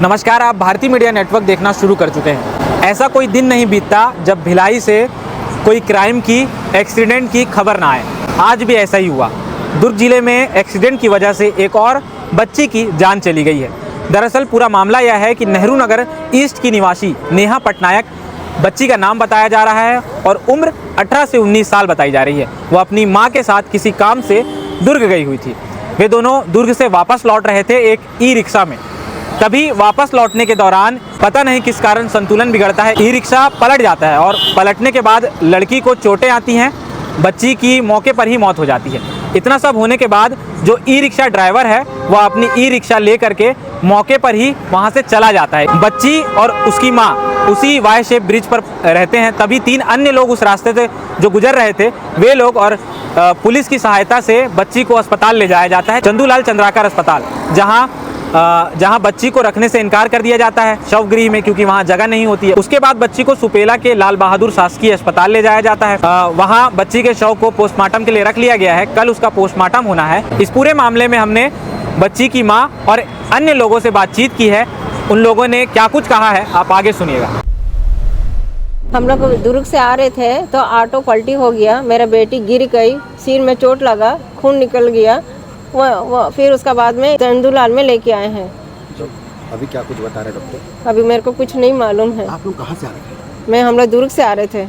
नमस्कार, आप भारतीय मीडिया नेटवर्क देखना शुरू कर चुके हैं। ऐसा कोई दिन नहीं बीतता जब भिलाई से कोई क्राइम की, एक्सीडेंट की खबर ना आए। आज भी ऐसा ही हुआ। दुर्ग जिले में एक्सीडेंट की वजह से एक और बच्ची की जान चली गई है। दरअसल पूरा मामला यह है कि नेहरू नगर ईस्ट की निवासी नेहा पटनायक, बच्ची का नाम बताया जा रहा है और उम्र 18 से 19 साल बताई जा रही है। वो अपनी मां के साथ किसी काम से दुर्ग गई हुई थी। वे दोनों दुर्ग से वापस लौट रहे थे एक ई रिक्शा में। तभी वापस लौटने के दौरान पता नहीं किस कारण संतुलन बिगड़ता है, ई रिक्शा पलट जाता है और पलटने के बाद लड़की को चोटें आती हैं। बच्ची की मौके पर ही मौत हो जाती है। इतना सब होने के बाद जो ई रिक्शा ड्राइवर है वह अपनी ई रिक्शा ले करके मौके पर ही वहां से चला जाता है। बच्ची और उसकी मां उसी वाई शेप ब्रिज पर रहते हैं। तभी 3 अन्य लोग उस रास्ते से जो गुजर रहे थे, वे लोग और पुलिस की सहायता से बच्ची को अस्पताल ले जाया जाता है, चंदूलाल चंद्राकर अस्पताल, जहां बच्ची को रखने से इनकार कर दिया जाता है शवगृह में, क्योंकि वहां जगह नहीं होती है। उसके बाद बच्ची को सुपेला के लाल बहादुर शासकीय अस्पताल ले जाया जाता है। वहां बच्ची के शव को पोस्टमार्टम के लिए रख लिया गया है। कल उसका पोस्टमार्टम होना है। इस पूरे मामले में हमने बच्ची की मां और अन्य लोगों से बातचीत की है। उन लोगों ने क्या कुछ कहा है आप आगे सुनिएगा। हम लोग दुर्ग से आ रहे थे तो ऑटो पलटी हो गया, मेरा बेटी गिर गई, सिर में चोट लगा, खून निकल गया। वो फिर उसका बाद में चंदूलाल में लेके आए हैं। अभी क्या कुछ बता रहे डॉक्टर? अभी मेरे को कुछ नहीं मालूम है। आप लोग कहाँ से आ रहे थे? हम लोग दुर्ग से आ रहे थे।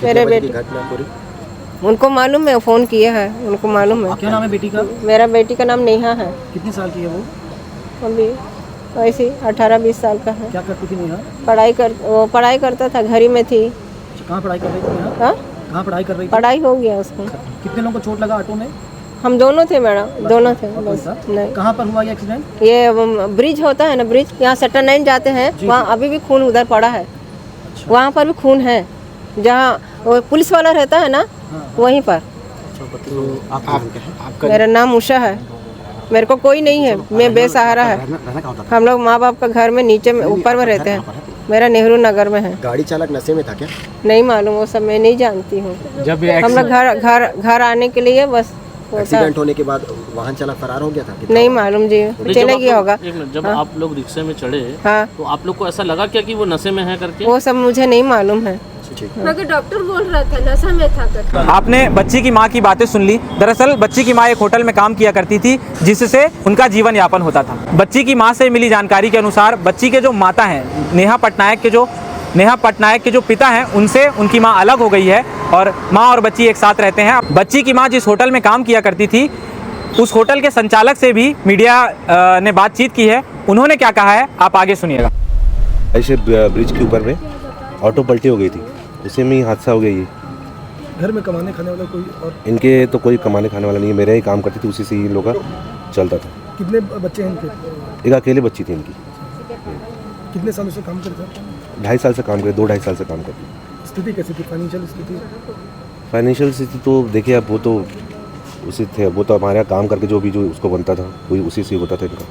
मेरे बेटी उनको मालूम है, फ़ोन किया है, उनको मालूम है। क्या नाम है बेटी का? मेरा बेटी का नाम नेहा है। कितनी साल की है वो? अभी ऐसे 18-20 साल का है। क्या करती थी नेहा? वो पढ़ाई करता था, घर ही में थी। कहाँ पढ़ाई कर रही थी नेहा? हाँ, कहाँ पढ़ाई कर रही थी? पढ़ाई हो गया उसको। कितने लोगों को चोट लगा ऑटो में? हम दोनों थे मैडम, दोनों थे बस। नहीं, कहाँ पर हुआ ये एक्सीडेंट? ये ब्रिज होता है ना, ब्रिज, यहाँ सेक्टर 9 जाते हैं, वहाँ अभी भी खून उधर पड़ा है। अच्छा। वहाँ पर भी खून है, जहाँ वो पुलिस वाला रहता है ना, वहीं पर। मेरा नाम उषा है। मेरे को कोई नहीं है, मैं बेसहारा है। हम लोग माँ बाप का घर में नीचे में ऊपर में रहते हैं। मेरा नेहरू नगर में है। गाड़ी चालक नशे में था क्या? नहीं मालूम, वो सब मैं नहीं जानती हूँ। हम लोग घर आने के लिए बस। एक्सीडेंट होने के बाद वाहन चालक फरार हो गया था? नहीं मालूम जी, चले गया होगा। जब आप लोग रिक्शे में चढ़े, हाँ, तो आप लोग को ऐसा लगा क्या कि वो नशे में है करके? वो सब मुझे नहीं मालूम है। मगर डॉक्टर बोल रहा था नशा में था करके। आपने बच्ची की मां की बातें सुन ली। दरअसल बच्ची की मां एक होटल में काम किया करती थी, जिससे उनका जीवन यापन होता था। बच्ची की मां से मिली जानकारी के अनुसार बच्ची के जो माता हैं, नेहा पटनायक के जो पिता हैं, उनसे उनकी मां अलग हो गई है और मां और बच्ची एक साथ रहते हैं। बच्ची की मां जिस होटल में काम किया करती थी, उस होटल के संचालक से भी मीडिया ने बातचीत की है। उन्होंने क्या कहा है आप आगे सुनिएगा। ऐसे ब्रिज के ऊपर में ऑटो पलटी हो गई थी, उसी में ही हादसा हो गया। ये घर में कमाने खाने वाला कोई और? इनके तो कोई कमाने खाने वाला नहीं है, मेरा ही काम करती थी, उसी से इन लोग का चलता था। कितने बच्चे हैं इनके? एक अकेले बच्ची थी इनकी। कितने सालों से काम करते हैं? 2.5 साल से काम करते, 2-2.5 साल से काम करते। स्थिति कैसी थी, फाइनेंशियल स्थिति? फाइनेंशियल स्थिति तो देखिए, अब वो तो उसी थे, वो तो हमारे यहाँ काम करके जो भी जो उसको बनता था वही उसी से होता था इनका।